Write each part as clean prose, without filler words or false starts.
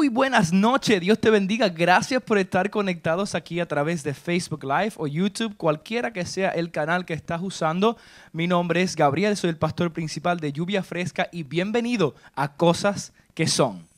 Muy buenas noches, Dios te bendiga. Gracias por estar conectados aquí a través de Facebook Live o YouTube, cualquiera que sea el canal que estás usando. Mi nombre es Gabriel, soy el pastor principal de Lluvia Fresca y bienvenido a Cosas que Son.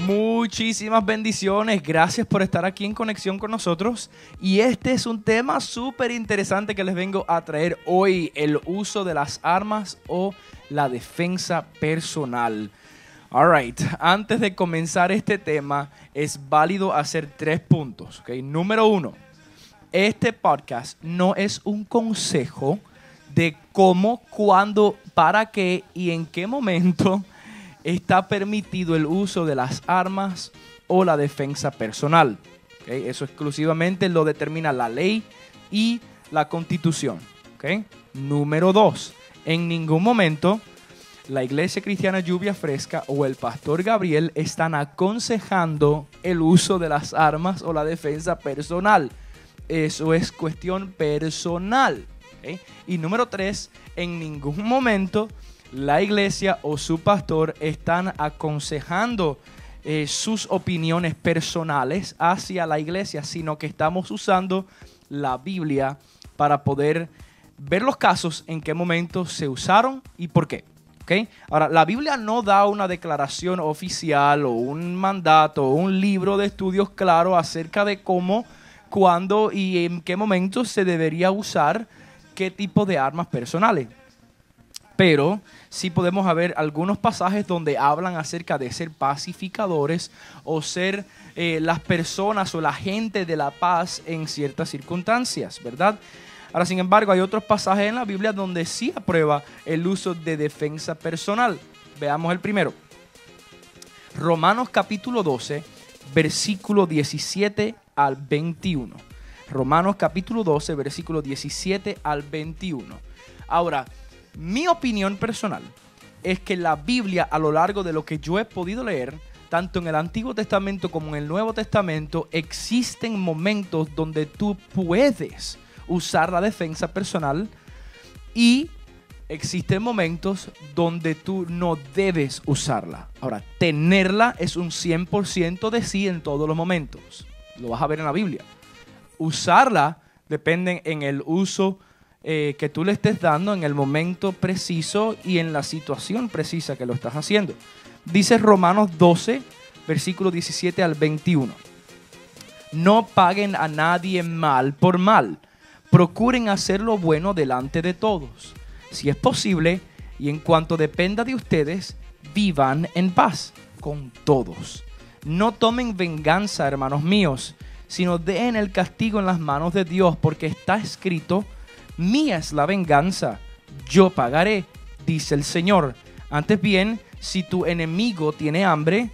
Muchísimas bendiciones, gracias por estar aquí en conexión con nosotros. Y este es un tema súper interesante que les vengo a traer hoy: el uso de las armas o la defensa personal. Alright, antes de comenzar este tema, es válido hacer 3 puntos. ¿Okay? Número 1, este podcast no es un consejo de cómo, cuándo, para qué y en qué momento está permitido el uso de las armas o la defensa personal. ¿Okay? Eso exclusivamente lo determina la ley y la Constitución. ¿Okay? Número 2, en ningún momento la Iglesia Cristiana Lluvia Fresca o el pastor Gabriel están aconsejando el uso de las armas o la defensa personal. Eso es cuestión personal. ¿Okay? Y número 3, en ningún momento la iglesia o su pastor están aconsejando sus opiniones personales hacia la iglesia, sino que estamos usando la Biblia para poder ver los casos, en qué momentos se usaron y por qué. ¿Okay? Ahora, la Biblia no da una declaración oficial o un mandato o un libro de estudios claro acerca de cómo, cuándo y en qué momentos se debería usar qué tipo de armas personales. Pero sí podemos ver algunos pasajes donde hablan acerca de ser pacificadores o ser las personas o la gente de la paz en ciertas circunstancias, ¿verdad? Ahora, sin embargo, hay otros pasajes en la Biblia donde sí aprueba el uso de defensa personal. Veamos el primero. Romanos capítulo 12, versículo 17 al 21. Romanos capítulo 12, versículo 17 al 21. Ahora, mi opinión personal es que la Biblia, a lo largo de lo que yo he podido leer, tanto en el Antiguo Testamento como en el Nuevo Testamento, existen momentos donde tú puedes usar la defensa personal y existen momentos donde tú no debes usarla. Ahora, tenerla es un 100% de sí en todos los momentos. Lo vas a ver en la Biblia. Usarla depende en el uso que tú le estés dando en el momento preciso y en la situación precisa que lo estás haciendo. Dice Romanos 12, versículo 17 al 21. No paguen a nadie mal por mal. Procuren hacer lo bueno delante de todos. Si es posible, y en cuanto dependa de ustedes, vivan en paz con todos. No tomen venganza, hermanos míos, sino den el castigo en las manos de Dios, porque está escrito: mía es la venganza, yo pagaré, dice el Señor. Antes bien, si tu enemigo tiene hambre,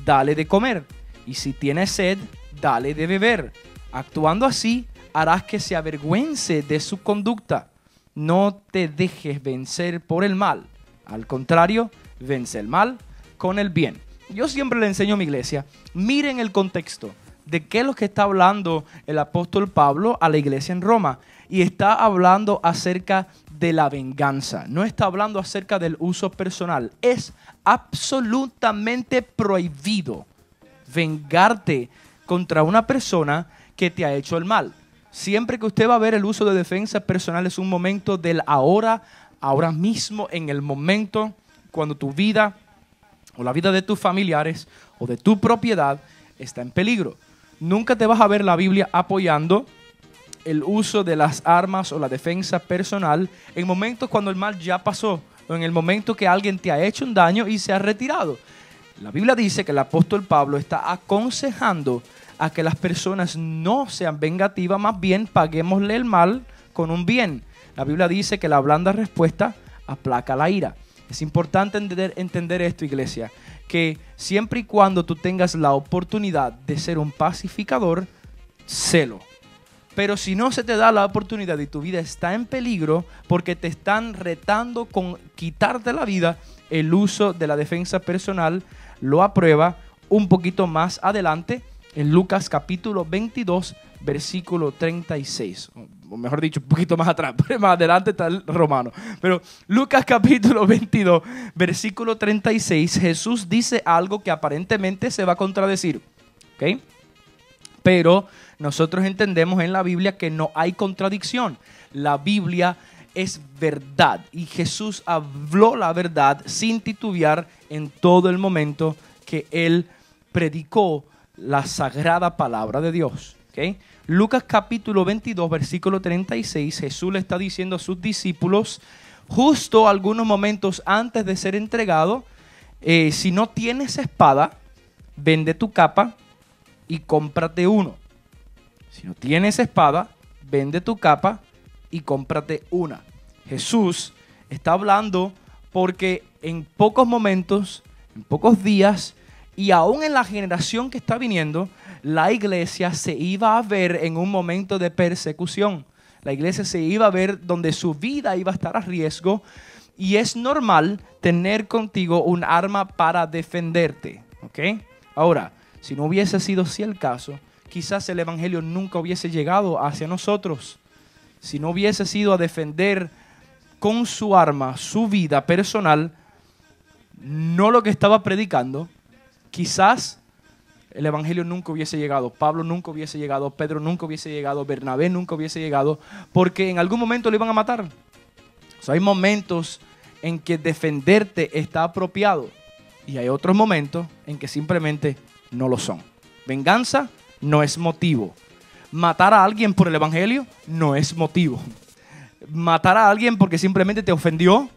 dale de comer, y si tiene sed, dale de beber. Actuando así, harás que se avergüence de su conducta. No te dejes vencer por el mal. Al contrario, vence el mal con el bien. Yo siempre le enseño a mi iglesia, miren el contexto de qué es lo que está hablando el apóstol Pablo a la iglesia en Roma. Y está hablando acerca de la venganza. No está hablando acerca del uso personal. Es absolutamente prohibido vengarte contra una persona que te ha hecho el mal. Siempre que usted va a ver el uso de defensa personal, es un momento del ahora mismo, en el momento cuando tu vida o la vida de tus familiares o de tu propiedad está en peligro. Nunca te vas a ver la Biblia apoyando el uso de las armas o la defensa personal en momentos cuando el mal ya pasó o en el momento que alguien te ha hecho un daño y se ha retirado. La Biblia dice que el apóstol Pablo está aconsejando a que las personas no sean vengativas, más bien paguémosle el mal con un bien. La Biblia dice que la blanda respuesta aplaca la ira. Es importante entender esto, iglesia, que siempre y cuando tú tengas la oportunidad de ser un pacificador, sélo. Pero si no se te da la oportunidad y tu vida está en peligro porque te están retando con quitarte la vida, el uso de la defensa personal lo aprueba un poquito más adelante, en Lucas capítulo 22, versículo 36. O mejor dicho, un poquito más atrás, más adelante está el Romano. Pero Lucas capítulo 22, versículo 36, Jesús dice algo que aparentemente se va a contradecir. ¿Ok? Pero nosotros entendemos en la Biblia que no hay contradicción. La Biblia es verdad y Jesús habló la verdad sin titubear en todo el momento que Él predicó la sagrada palabra de Dios. ¿Okay? Lucas capítulo 22, versículo 36, Jesús le está diciendo a sus discípulos, justo algunos momentos antes de ser entregado, si no tienes espada, vende tu capa y cómprate uno. Si no tienes espada, vende tu capa y cómprate una. Jesús está hablando porque en pocos momentos, en pocos días, y aún en la generación que está viniendo, la iglesia se iba a ver en un momento de persecución. La iglesia se iba a ver donde su vida iba a estar a riesgo, y es normal tener contigo un arma para defenderte. ¿Ok? Ahora, si no hubiese sido así el caso, quizás el evangelio nunca hubiese llegado hacia nosotros. Si no hubiese sido a defender con su arma su vida personal, no lo que estaba predicando, quizás el evangelio nunca hubiese llegado. Pablo nunca hubiese llegado, Pedro nunca hubiese llegado, Bernabé nunca hubiese llegado, porque en algún momento lo iban a matar. O sea, hay momentos en que defenderte está apropiado y hay otros momentos en que simplemente no lo son. Venganza no es motivo. Matar a alguien por el evangelio no es motivo. Matar a alguien porque simplemente te ofendió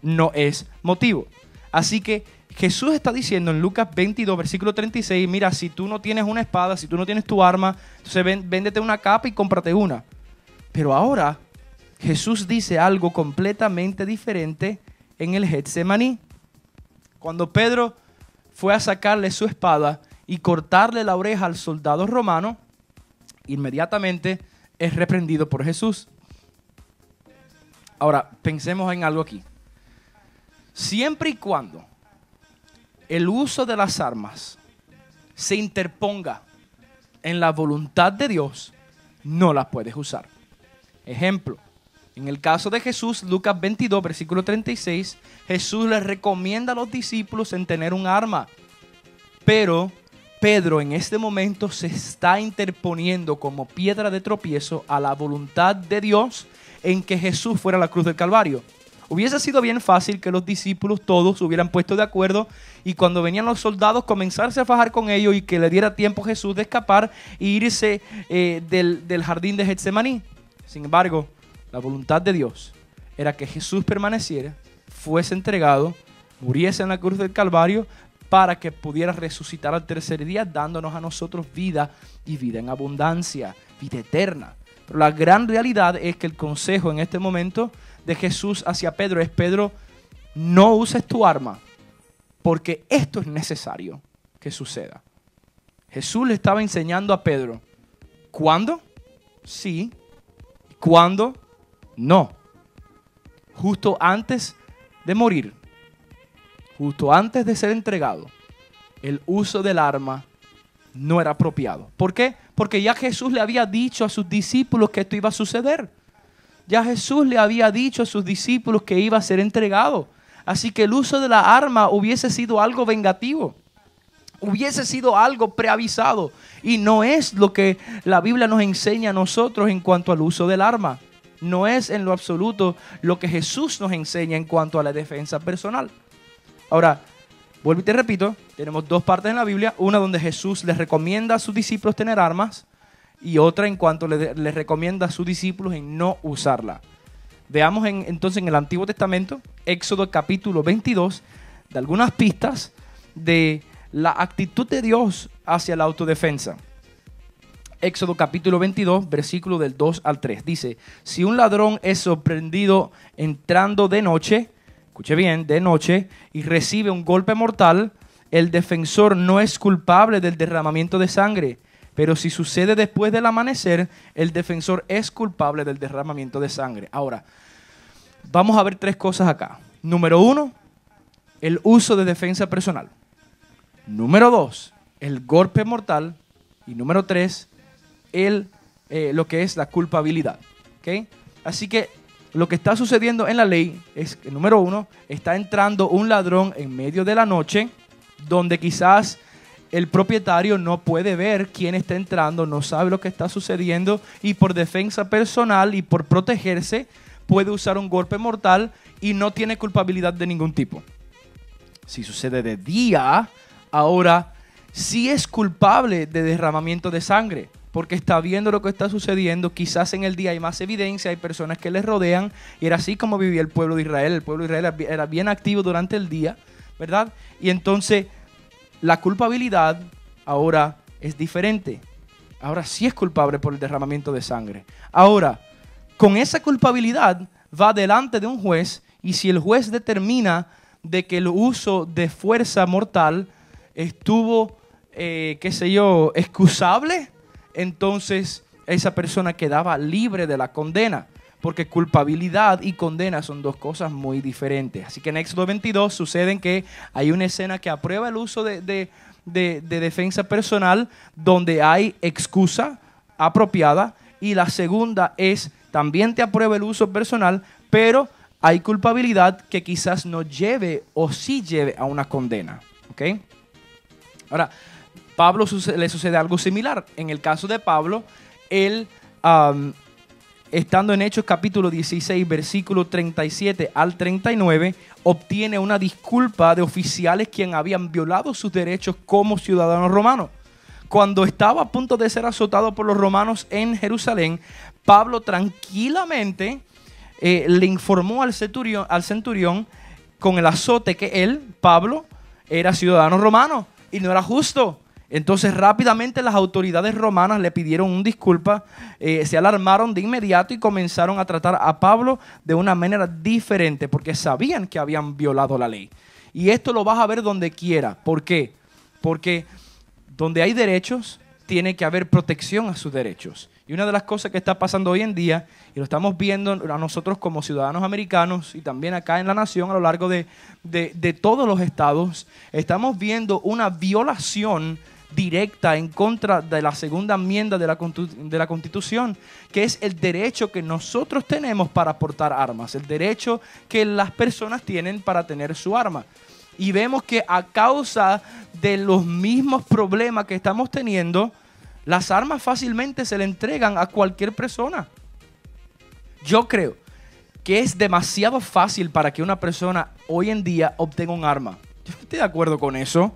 no es motivo. Así que Jesús está diciendo en Lucas 22, versículo 36, mira, si tú no tienes una espada, si tú no tienes tu arma, entonces véndete una capa y cómprate una. Pero ahora Jesús dice algo completamente diferente en el Getsemaní. Cuando Pedro fue a sacarle su espada y cortarle la oreja al soldado romano, inmediatamente es reprendido por Jesús. Ahora, pensemos en algo aquí. Siempre y cuando el uso de las armas se interponga en la voluntad de Dios, no las puedes usar. Ejemplo, en el caso de Jesús, Lucas 22, versículo 36, Jesús les recomienda a los discípulos en tener un arma. Pero Pedro en este momento se está interponiendo como piedra de tropiezo a la voluntad de Dios en que Jesús fuera a la cruz del Calvario. Hubiese sido bien fácil que los discípulos todos se hubieran puesto de acuerdo y cuando venían los soldados comenzarse a fajar con ellos y que le diera tiempo a Jesús de escapar e irse del jardín de Getsemaní. Sin embargo, la voluntad de Dios era que Jesús permaneciera, fuese entregado, muriese en la cruz del Calvario para que pudiera resucitar al tercer día, dándonos a nosotros vida y vida en abundancia, vida eterna. Pero la gran realidad es que el consejo en este momento de Jesús hacia Pedro es: Pedro, no uses tu arma porque esto es necesario que suceda. Jesús le estaba enseñando a Pedro cuándo sí, cuándo no. Justo antes de morir, justo antes de ser entregado, el uso del arma no era apropiado. ¿Por qué? Porque ya Jesús le había dicho a sus discípulos que esto iba a suceder. Ya Jesús le había dicho a sus discípulos que iba a ser entregado. Así que el uso de la arma hubiese sido algo vengativo. Hubiese sido algo preavisado. Y no es lo que la Biblia nos enseña a nosotros en cuanto al uso del arma. No es en lo absoluto lo que Jesús nos enseña en cuanto a la defensa personal. Ahora, vuelvo y te repito, tenemos dos partes en la Biblia. Una donde Jesús les recomienda a sus discípulos tener armas y otra en cuanto les recomienda a sus discípulos en no usarla. Veamos entonces en el Antiguo Testamento, Éxodo capítulo 22, de algunas pistas de la actitud de Dios hacia la autodefensa. Éxodo capítulo 22, versículo del 2 al 3. Dice: si un ladrón es sorprendido entrando de noche, escuche bien, de noche, y recibe un golpe mortal, el defensor no es culpable del derramamiento de sangre. Pero si sucede después del amanecer, el defensor es culpable del derramamiento de sangre. Ahora, vamos a ver tres cosas acá. Número uno, el uso de defensa personal. Número dos, el golpe mortal. Y número 3, lo que es la culpabilidad. ¿Okay? Así que lo que está sucediendo en la ley es que, número 1, está entrando un ladrón en medio de la noche, donde quizás el propietario no puede ver quién está entrando, no sabe lo que está sucediendo, y por defensa personal y por protegerse puede usar un golpe mortal y no tiene culpabilidad de ningún tipo. Si sucede de día, ahora sí es culpable de derramamiento de sangre, porque está viendo lo que está sucediendo. Quizás en el día hay más evidencia, hay personas que les rodean, y era así como vivía el pueblo de Israel. El pueblo de Israel era bien activo durante el día, ¿verdad? Y entonces la culpabilidad ahora es diferente. Ahora sí es culpable por el derramamiento de sangre. Ahora, con esa culpabilidad va delante de un juez, y si el juez determina de que el uso de fuerza mortal estuvo, excusable, entonces esa persona quedaba libre de la condena, porque culpabilidad y condena son dos cosas muy diferentes. Así que en Éxodo 22 sucede que hay una escena que aprueba el uso de defensa personal, donde hay excusa apropiada, y la segunda es, también te aprueba el uso personal, pero hay culpabilidad que quizás no lleve o sí lleve a una condena. ¿Ok? Ahora, Pablo le sucede algo similar. En el caso de Pablo, él, estando en Hechos capítulo 16, versículo 37 al 39, obtiene una disculpa de oficiales quienes habían violado sus derechos como ciudadano romano. Cuando estaba a punto de ser azotado por los romanos en Jerusalén, Pablo tranquilamente le informó al centurión con el azote que él, Pablo, era ciudadano romano y no era justo. Entonces rápidamente las autoridades romanas le pidieron una disculpa, se alarmaron de inmediato y comenzaron a tratar a Pablo de una manera diferente, porque sabían que habían violado la ley. Y esto lo vas a ver donde quiera. ¿Por qué? Porque donde hay derechos, tiene que haber protección a sus derechos. Y una de las cosas que está pasando hoy en día, y lo estamos viendo a nosotros como ciudadanos americanos y también acá en la nación a lo largo de todos los estados, estamos viendo una violación directa en contra de la segunda enmienda de la Constitución, que es el derecho que nosotros tenemos para portar armas, el derecho que las personas tienen para tener su arma. Y vemos que a causa de los mismos problemas que estamos teniendo, las armas fácilmente se le entregan a cualquier persona. Yo creo que es demasiado fácil para que una persona hoy en día obtenga un arma. Yo no estoy de acuerdo con eso.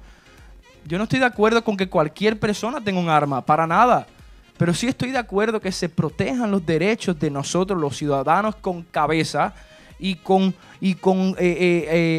Yo no estoy de acuerdo con que cualquier persona tenga un arma, para nada. Pero sí estoy de acuerdo que se protejan los derechos de nosotros, los ciudadanos con cabeza y con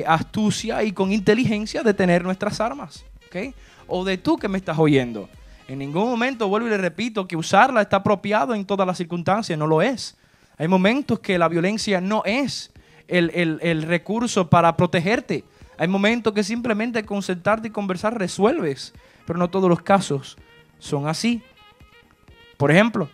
astucia y con inteligencia de tener nuestras armas. ¿Okay? O de tú que me estás oyendo. En ningún momento, vuelvo y le repito, que usarla está apropiado en todas las circunstancias. No lo es. Hay momentos que la violencia no es el recurso para protegerte. Hay momentos que simplemente con sentarte y conversar resuelves. Pero no todos los casos son así. Por ejemplo,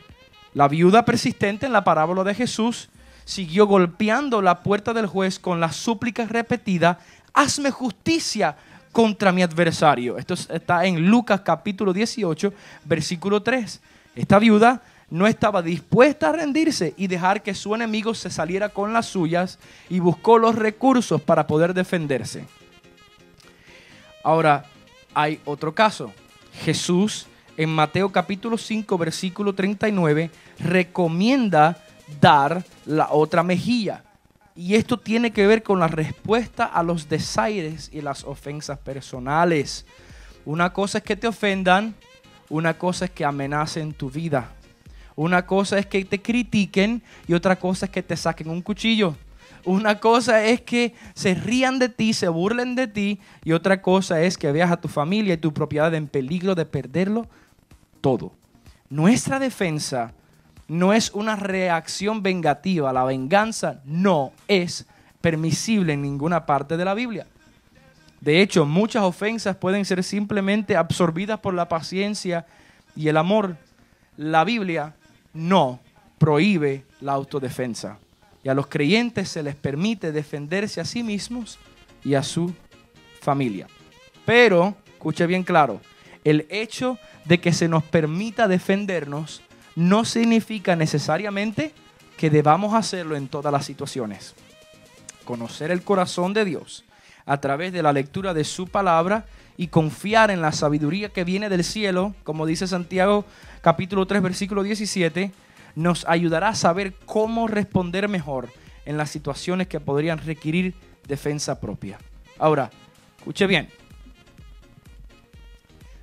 la viuda persistente en la parábola de Jesús siguió golpeando la puerta del juez con las súplicas repetidas: hazme justicia contra mi adversario. Esto está en Lucas capítulo 18, versículo 3. Esta viuda no estaba dispuesta a rendirse y dejar que su enemigo se saliera con las suyas, y buscó los recursos para poder defenderse. Ahora, hay otro caso. Jesús, en Mateo capítulo 5, versículo 39, recomienda dar la otra mejilla. Y esto tiene que ver con la respuesta a los desaires y las ofensas personales. Una cosa es que te ofendan, una cosa es que amenacen tu vida. Una cosa es que te critiquen y otra cosa es que te saquen un cuchillo. Una cosa es que se rían de ti, se burlen de ti, y otra cosa es que veas a tu familia y tu propiedad en peligro de perderlo todo. Nuestra defensa no es una reacción vengativa. La venganza no es permisible en ninguna parte de la Biblia. De hecho, muchas ofensas pueden ser simplemente absorbidas por la paciencia y el amor. La Biblia no prohíbe la autodefensa. Y a los creyentes se les permite defenderse a sí mismos y a su familia. Pero, escuche bien claro, El hecho de que se nos permita defendernos no significa necesariamente que debamos hacerlo en todas las situaciones. Conocer el corazón de Dios a través de la lectura de su palabra y confiar en la sabiduría que viene del cielo, como dice Santiago capítulo 3 versículo 17, nos ayudará a saber cómo responder mejor en las situaciones que podrían requerir defensa propia. Ahora, escuche bien.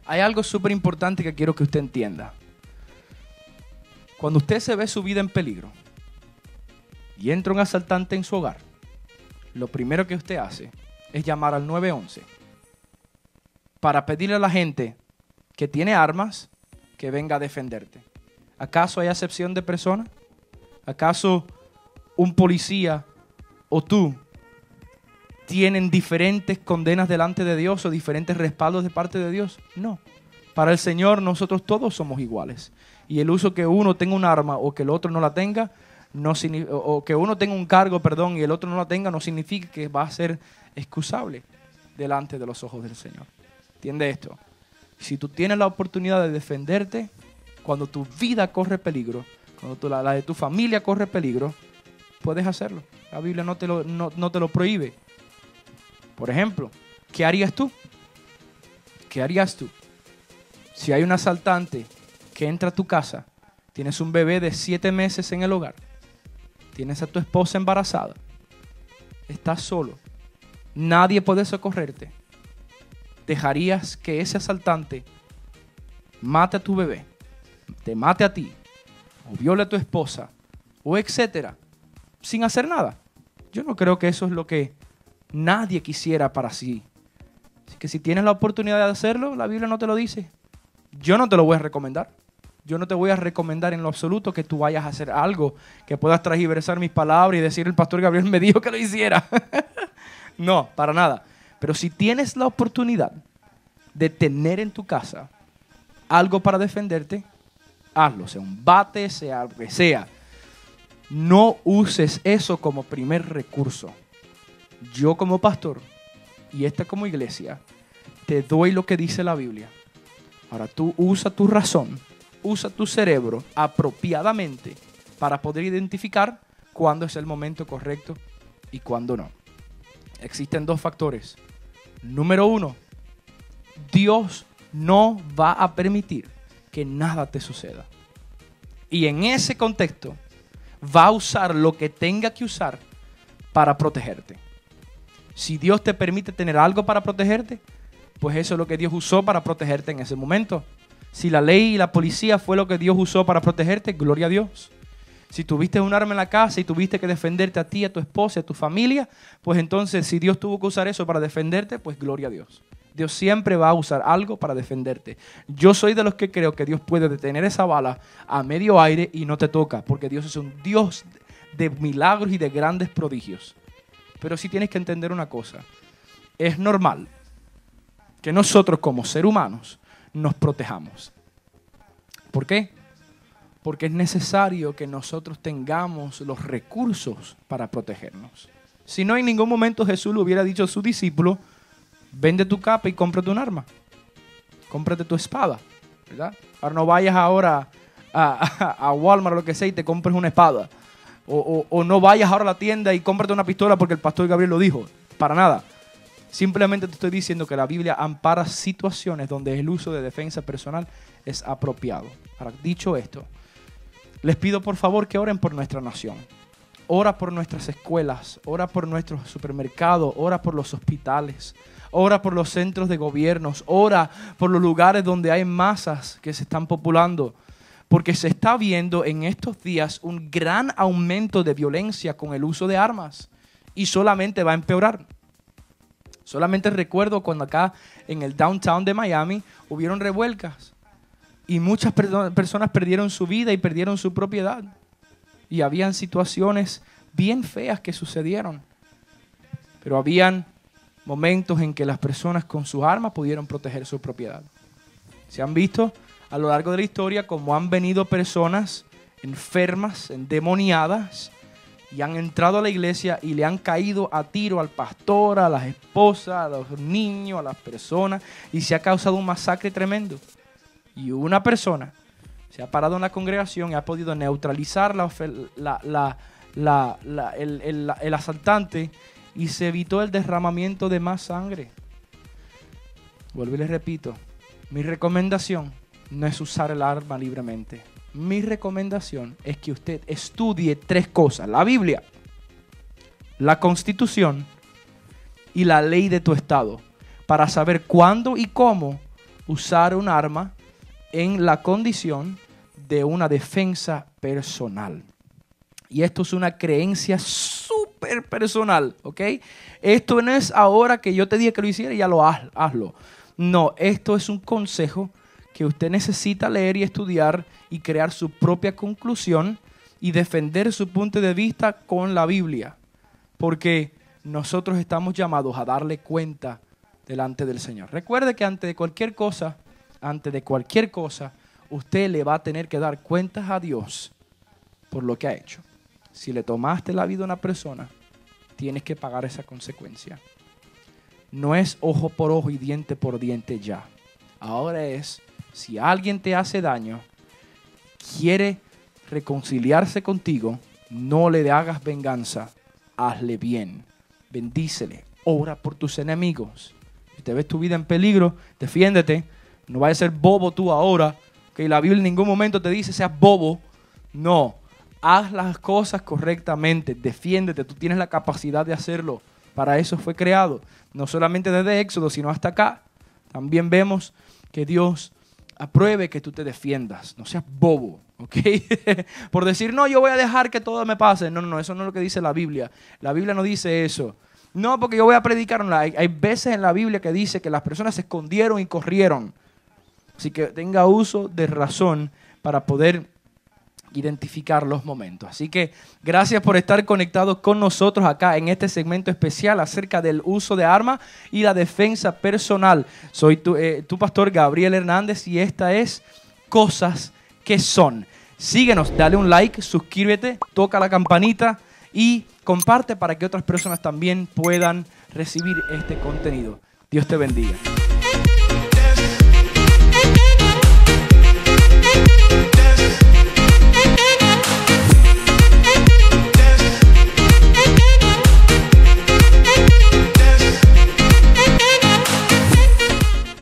Hay algo súper importante que quiero que usted entienda. Cuando usted se ve su vida en peligro y entra un asaltante en su hogar, lo primero que usted hace es llamar al 911 para pedirle a la gente que tiene armas que venga a defenderte. ¿Acaso hay acepción de personas? ¿Acaso un policía o tú tienen diferentes condenas delante de Dios o diferentes respaldos de parte de Dios? No. Para el Señor nosotros todos somos iguales. Y el uso que uno tenga un arma o que el otro no la tenga, o que uno tenga un cargo, perdón, y el otro no la tenga, no significa que va a ser excusable delante de los ojos del Señor. ¿Entiende esto? Si tú tienes la oportunidad de defenderte, cuando tu vida corre peligro, cuando la de tu familia corre peligro, puedes hacerlo. La Biblia no te lo prohíbe. Por ejemplo, ¿qué harías tú? ¿Qué harías tú? Si hay un asaltante que entra a tu casa, tienes un bebé de 7 meses en el hogar, tienes a tu esposa embarazada, estás solo, nadie puede socorrerte, ¿dejarías que ese asaltante mate a tu bebé, te mate a ti, o viole a tu esposa, o etcétera, sin hacer nada? Yo no creo que eso es lo que nadie quisiera para sí. Así que si tienes la oportunidad de hacerlo, la Biblia no te lo dice. Yo no te lo voy a recomendar. Yo no te voy a recomendar en lo absoluto que tú vayas a hacer algo que puedas transgiversar mis palabras y decir el pastor Gabriel me dijo que lo hiciera. No, para nada. Pero si tienes la oportunidad de tener en tu casa algo para defenderte, hazlo. Sea un bate, sea lo que sea. No uses eso como primer recurso. Yo como pastor y esta como iglesia te doy lo que dice la Biblia. Ahora tú usa tu razón, usa tu cerebro apropiadamente para poder identificar cuándo es el momento correcto y cuándo no. Existen 2 factores. Número 1, Dios no va a permitir que nada te suceda. Y en ese contexto va a usar lo que tenga que usar para protegerte. Si Dios te permite tener algo para protegerte, pues eso es lo que Dios usó para protegerte en ese momento. Si la ley y la policía fue lo que Dios usó para protegerte, gloria a Dios. Si tuviste un arma en la casa y tuviste que defenderte a ti, a tu esposa, a tu familia, pues entonces si Dios tuvo que usar eso para defenderte, pues gloria a Dios. Dios siempre va a usar algo para defenderte. Yo soy de los que creo que Dios puede detener esa bala a medio aire y no te toca, porque Dios es un Dios de milagros y de grandes prodigios. Pero sí tienes que entender una cosa. Es normal que nosotros como seres humanos nos protejamos. ¿Por qué? Porque es necesario que nosotros tengamos los recursos para protegernos. Si no, en ningún momento Jesús le hubiera dicho a su discípulo, vende tu capa y cómprate un arma. Cómprate tu espada, ¿verdad? Ahora no vayas ahora a Walmart o lo que sea y te compres una espada. O no vayas ahora a la tienda y cómprate una pistola porque el pastor Gabriel lo dijo. Para nada. Simplemente te estoy diciendo que la Biblia ampara situaciones donde el uso de defensa personal es apropiado. Ahora, dicho esto, les pido por favor que oren por nuestra nación. Ora por nuestras escuelas, ora por nuestros supermercados, ora por los hospitales, ora por los centros de gobiernos, ora por los lugares donde hay masas que se están populando. Porque se está viendo en estos días un gran aumento de violencia con el uso de armas. Y solamente va a empeorar. Solamente recuerdo cuando acá en el downtown de Miami hubieron revuelcas. Y muchas personas perdieron su vida y perdieron su propiedad. Y habían situaciones bien feas que sucedieron. Pero habían momentos en que las personas con sus armas pudieron proteger su propiedad. Se han visto a lo largo de la historia como han venido personas enfermas, endemoniadas, y han entrado a la iglesia y le han caído a tiro al pastor, a las esposas, a los niños, a las personas, y se ha causado un masacre tremendo. Y una persona se ha parado en la congregación y ha podido neutralizar el asaltante, y se evitó el derramamiento de más sangre. Vuelvo y les repito, mi recomendación no es usar el arma libremente. Mi recomendación es que usted estudie 3 cosas: la Biblia, la Constitución y la ley de tu estado, para saber cuándo y cómo usar un arma en la condición de una defensa personal. Y esto es una creencia súper personal, ¿ok? Esto no es ahora que yo te dije que lo hiciera y ya lo hazlo. No, esto es un consejo que usted necesita leer y estudiar y crear su propia conclusión y defender su punto de vista con la Biblia. Porque nosotros estamos llamados a darle cuenta delante del Señor. Recuerde que antes de cualquier cosa, usted le va a tener que dar cuentas a Dios por lo que ha hecho. Si le tomaste la vida a una persona, tienes que pagar esa consecuencia. No es ojo por ojo y diente por diente ya. Ahora es, si alguien te hace daño, quiere reconciliarse contigo, no le hagas venganza, hazle bien, bendícele, ora por tus enemigos. Si te ves tu vida en peligro, defiéndete, no vayas a ser bobo tú ahora, que la Biblia en ningún momento te dice seas bobo. No, haz las cosas correctamente, defiéndete, tú tienes la capacidad de hacerlo, para eso fue creado, no solamente desde Éxodo, sino hasta acá. También vemos que Dios apruebe que tú te defiendas, no seas bobo, ¿ok? Por decir, no, yo voy a dejar que todo me pase. No, eso no es lo que dice la Biblia. La Biblia no dice eso. No, porque yo voy a predicar. No, hay veces en la Biblia que dice que las personas se escondieron y corrieron. Así que tenga uso de razón para poder identificar los momentos. Así que gracias por estar conectados con nosotros acá en este segmento especial acerca del uso de armas y la defensa personal. Soy tu pastor Gabriel Hernández y esta es Cosas que Son. Síguenos, dale un like, suscríbete, toca la campanita y comparte para que otras personas también puedan recibir este contenido. Dios te bendiga.